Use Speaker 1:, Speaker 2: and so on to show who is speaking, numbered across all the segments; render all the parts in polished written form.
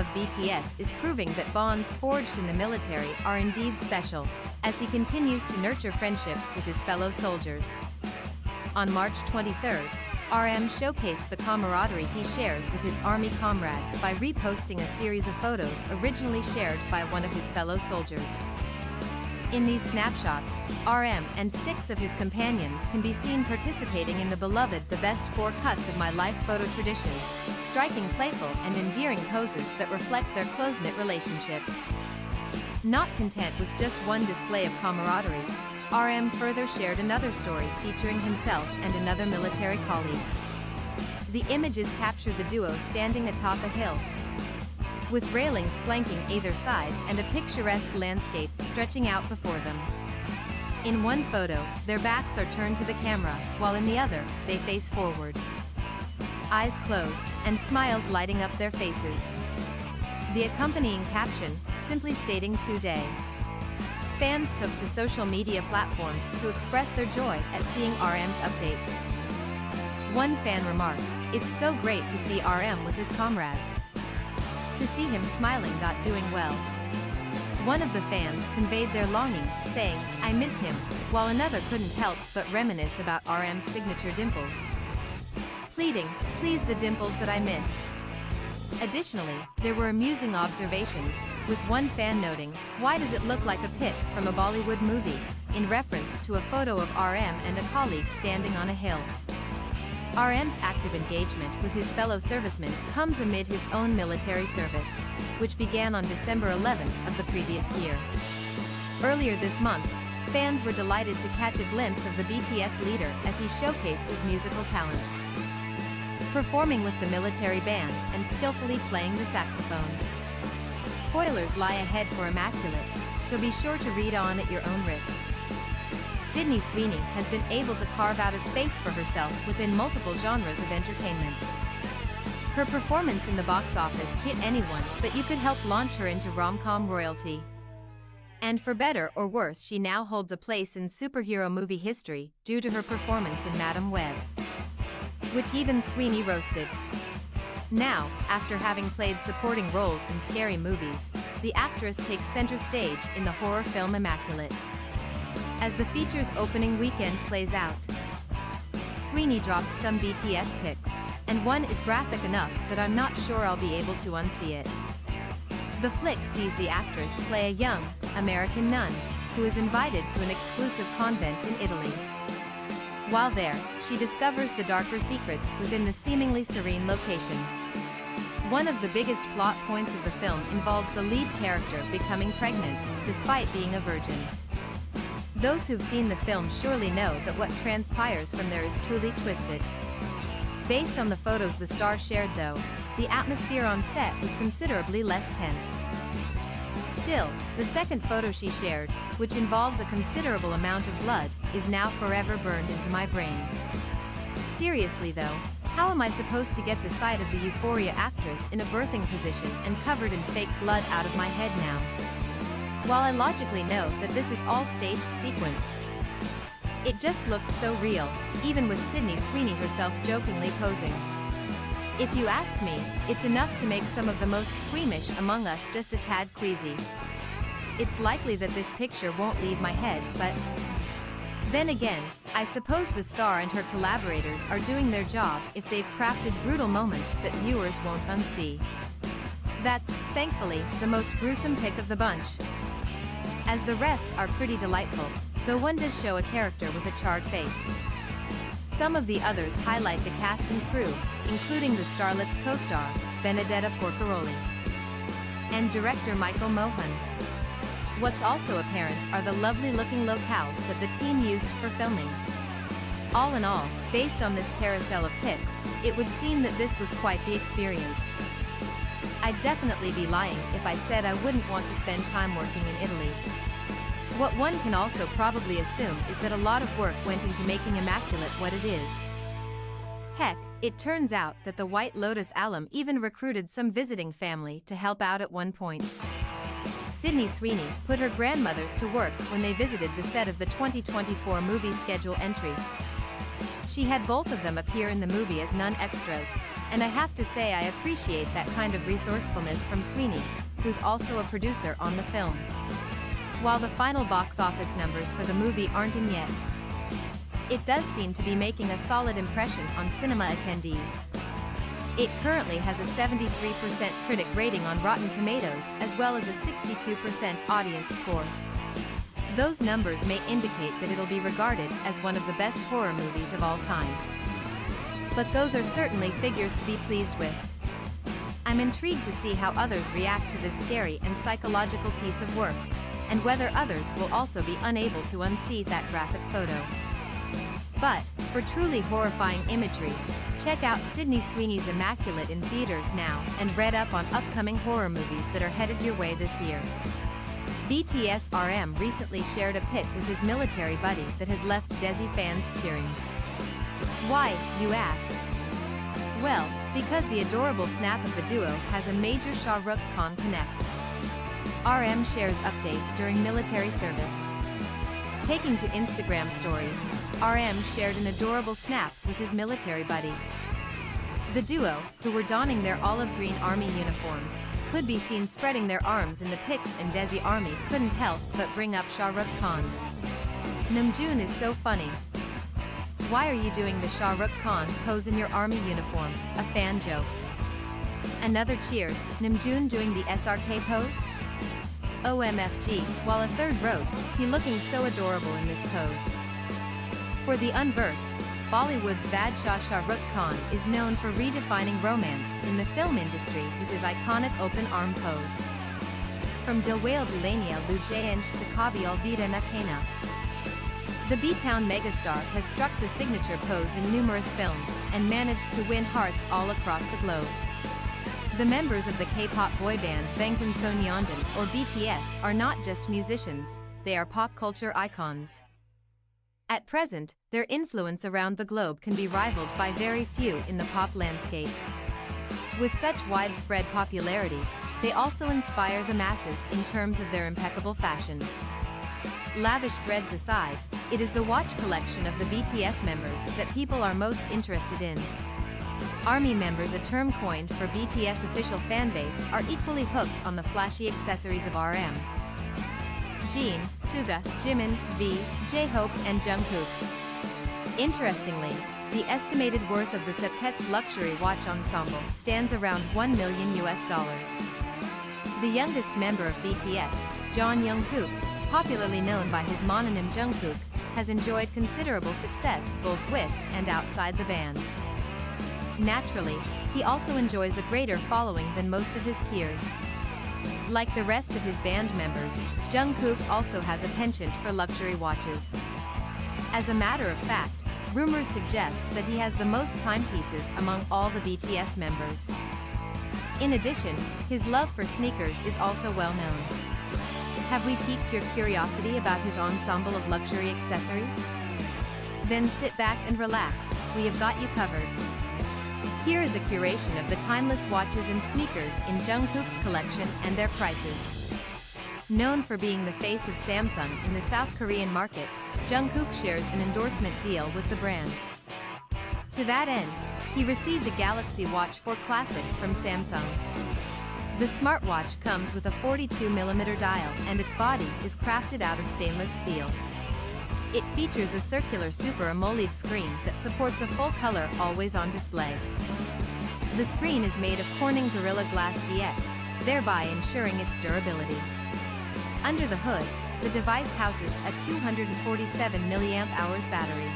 Speaker 1: of BTS is proving that bonds forged in the military are indeed special, as he continues to nurture friendships with his fellow soldiers. On March 23, RM showcased the camaraderie he shares with his army comrades by reposting a series of photos originally shared by one of his fellow soldiers. In these snapshots, RM and 6 of his companions can be seen participating in the beloved "The Best 4 Cuts of My Life" photo tradition, striking playful and endearing poses that reflect their close-knit relationship. Not content with just one display of camaraderie, RM further shared another story featuring himself and another military colleague. The images capture the duo standing atop a hill, with railings flanking either side and a picturesque landscape stretching out before them. In one photo, their backs are turned to the camera, while in the other, they face forward. Eyes closed, and smiles lighting up their faces. The accompanying caption, simply stating "Today." Fans took to social media platforms to express their joy at seeing RM's updates. One fan remarked, "It's so great to see RM with his comrades. To see him smiling, doing well." One of the fans conveyed their longing, saying, "I miss him," while another couldn't help but reminisce about RM's signature dimples, pleading, "Please, the dimples that I miss." Additionally, there were amusing observations, with one fan noting, "Why does it look like a pit from a Bollywood movie?" in reference to a photo of RM and a colleague standing on a hill. RM's active engagement with his fellow servicemen comes amid his own military service, which began on December 11th of the previous year. Earlier this month, fans were delighted to catch a glimpse of the BTS leader as he showcased his musical talents, performing with the military band and skillfully playing the saxophone. Spoilers lie ahead for Immaculate, so be sure to read on at your own risk. Sweeney has been able to carve out a space for herself within multiple genres of entertainment. Her performance in the box office hit anyone, but you could help launch her into rom-com royalty. And for better or worse, she now holds a place in superhero movie history due to her performance in Madam Web, which even Sweeney roasted. Now, after having played supporting roles in scary movies, the actress takes center stage in the horror film Immaculate. As the feature's opening weekend plays out, Sweeney dropped some BTS pics, and one is graphic enough that I'm not sure I'll be able to unsee it. The flick sees the actress play a young, American nun, who is invited to an exclusive convent in Italy. While there, she discovers the darker secrets within the seemingly serene location. One of the biggest plot points of the film involves the lead character becoming pregnant, despite being a virgin. Those who've seen the film surely know that what transpires from there is truly twisted. Based on the photos the star shared though, the atmosphere on set was considerably less tense. Still, the second photo she shared, which involves a considerable amount of blood, is now forever burned into my brain. Seriously though, how am I supposed to get the sight of the Euphoria actress in a birthing position and covered in fake blood out of my head now? While I logically know that this is all staged sequence, it just looks so real, even with Sweeney herself jokingly posing. If you ask me, it's enough to make some of the most squeamish among us just a tad queasy. It's likely that this picture won't leave my head, but then again, I suppose the star and her collaborators are doing their job if they've crafted brutal moments that viewers won't unsee. That's, thankfully, the most gruesome pic of the bunch, as the rest are pretty delightful, though one does show a character with a charred face. Some of the others highlight the cast and crew, including the starlet's co-star, Benedetta Porcaroli, and director Michael Mohan. What's also apparent are the lovely-looking locales that the team used for filming. All in all, based on this carousel of pics, it would seem that this was quite the experience. I'd definitely be lying if I said I wouldn't want to spend time working in Italy. What one can also probably assume is that a lot of work went into making Immaculate what it is. Heck, it turns out that the White Lotus alum even recruited some visiting family to help out at one point. Sweeney put her grandmothers to work when they visited the set of the 2024 movie schedule entry. She had both of them appear in the movie as non-extras, And I have to say I appreciate that kind of resourcefulness from Sweeney, who's also a producer on the film. While the final box office numbers for the movie aren't in yet, it does seem to be making a solid impression on cinema attendees. It currently has a 73% critic rating on Rotten Tomatoes as well as a 62% audience score. Those numbers may indicate that it'll be regarded as one of the best horror movies of all time. But those are certainly figures to be pleased with. I'm intrigued to see how others react to this scary and psychological piece of work, and whether others will also be unable to unsee that graphic photo. But, for truly horrifying imagery, check out Sydney Sweeney's Immaculate in theaters now and read up on upcoming horror movies that are headed your way this year. BTS RM recently shared a pic with his military buddy that has left Desi fans cheering. Why, you ask? Well, because the adorable snap of the duo has a major Shah Rukh Khan connect. RM shares update during military service. Taking to Instagram stories, RM shared an adorable snap with his military buddy. The duo, who were donning their olive green army uniforms, could be seen spreading their arms in the pics, and Desi Army couldn't help but bring up Shah Rukh Khan. Namjoon is so funny. Why are you doing the Shah Rukh Khan pose in your army uniform? A fan joked. Another cheered, Namjoon doing the SRK pose? OMFG, while a third wrote, he looking so adorable in this pose. For the unversed, Bollywood's Badshah Shah Rukh Khan is known for redefining romance in the film industry with his iconic open arm pose. From Dilwale Dulania Lu Jayanj to Kabi Alvida Nakena, the B-Town megastar has struck the signature pose in numerous films and managed to win hearts all across the globe. The members of the K-pop boy band Bangtan Sonyeondan, or BTS, are not just musicians, they are pop culture icons. At present, their influence around the globe can be rivaled by very few in the pop landscape. With such widespread popularity, they also inspire the masses in terms of their impeccable fashion. Lavish threads aside, it is the watch collection of the BTS members that people are most interested in. ARMY members, a term coined for BTS official fanbase, are equally hooked on the flashy accessories of RM. Jin, Suga, Jimin, V, J-Hope, and Jungkook. Interestingly, the estimated worth of the septet's luxury watch ensemble stands around $1 million. The youngest member of BTS, Jungkook, popularly known by his mononym Jungkook, has enjoyed considerable success both with and outside the band. Naturally, he also enjoys a greater following than most of his peers. Like the rest of his band members, Jungkook also has a penchant for luxury watches. As a matter of fact, rumors suggest that he has the most timepieces among all the BTS members. In addition, his love for sneakers is also well known. Have we piqued your curiosity about his ensemble of luxury accessories? Then sit back and relax, we have got you covered. Here is a curation of the timeless watches and sneakers in Jungkook's collection and their prices. Known for being the face of Samsung in the South Korean market, Jungkook shares an endorsement deal with the brand. To that end, he received a Galaxy Watch 4 Classic from Samsung. The smartwatch comes with a 42mm dial and its body is crafted out of stainless steel. It features a circular Super AMOLED screen that supports a full-color, always-on display. The screen is made of Corning Gorilla Glass DX, thereby ensuring its durability. Under the hood, the device houses a 247 mAh battery.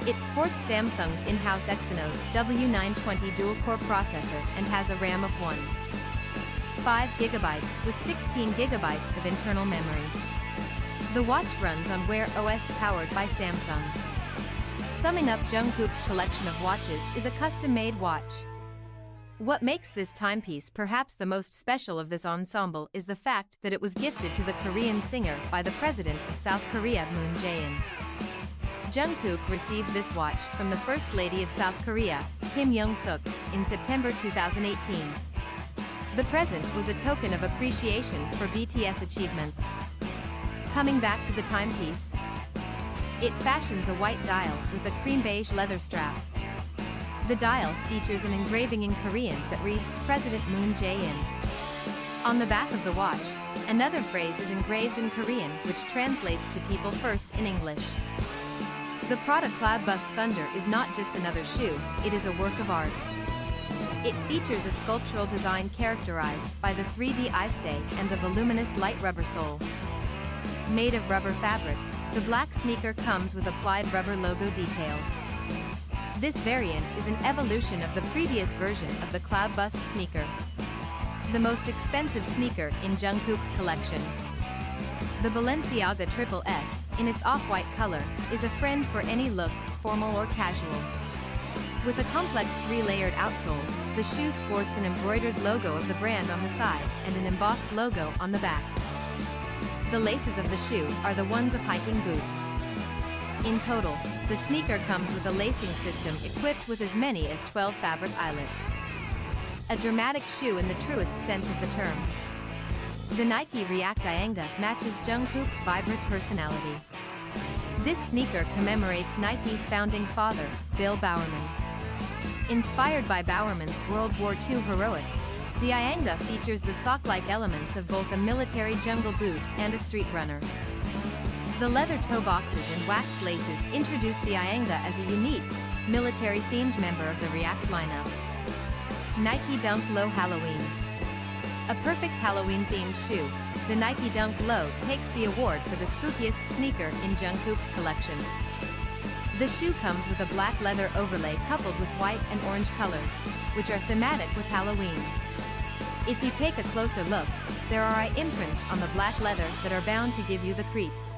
Speaker 1: It sports Samsung's in-house Exynos W920 dual-core processor and has a RAM of 1.5 GB with 16 GB of internal memory. The watch runs on Wear OS powered by Samsung. Summing up Jungkook's collection of watches is a custom-made watch. What makes this timepiece perhaps the most special of this ensemble is the fact that it was gifted to the Korean singer by the President of South Korea, Moon Jae-in. Jungkook received this watch from the First Lady of South Korea, Kim Young-suk, in September 2018. The present was a token of appreciation for BTS achievements. Coming back to the timepiece, it fashions a white dial with a cream beige leather strap. The dial features an engraving in Korean that reads, President Moon Jae-in. On the back of the watch, another phrase is engraved in Korean which translates to people first in English. The Prada Cloudburst Thunder is not just another shoe, it is a work of art. It features a sculptural design characterized by the 3D eye stay and the voluminous light rubber sole. Made of rubber fabric, the black sneaker comes with applied rubber logo details. This variant is an evolution of the previous version of the Cloudburst sneaker, the most expensive sneaker in Jungkook's collection. The Balenciaga Triple S, in its off-white color, is a friend for any look, formal or casual. With a complex 3-layered outsole, the shoe sports an embroidered logo of the brand on the side and an embossed logo on the back. The laces of the shoe are the ones of hiking boots. In total, the sneaker comes with a lacing system equipped with as many as 12 fabric eyelets. A dramatic shoe in the truest sense of the term. The Nike React Ianga matches Jungkook's vibrant personality. This sneaker commemorates Nike's founding father, Bill Bowerman. Inspired by Bowerman's World War II heroics, the Ianga features the sock-like elements of both a military jungle boot and a street runner. The leather toe boxes and waxed laces introduce the Ianga as a unique, military-themed member of the React lineup. Nike Dunk Low Halloween. A perfect Halloween-themed shoe, the Nike Dunk Low takes the award for the spookiest sneaker in Jungkook's collection. The shoe comes with a black leather overlay coupled with white and orange colors, which are thematic with Halloween. If you take a closer look, there are eye imprints on the black leather that are bound to give you the creeps.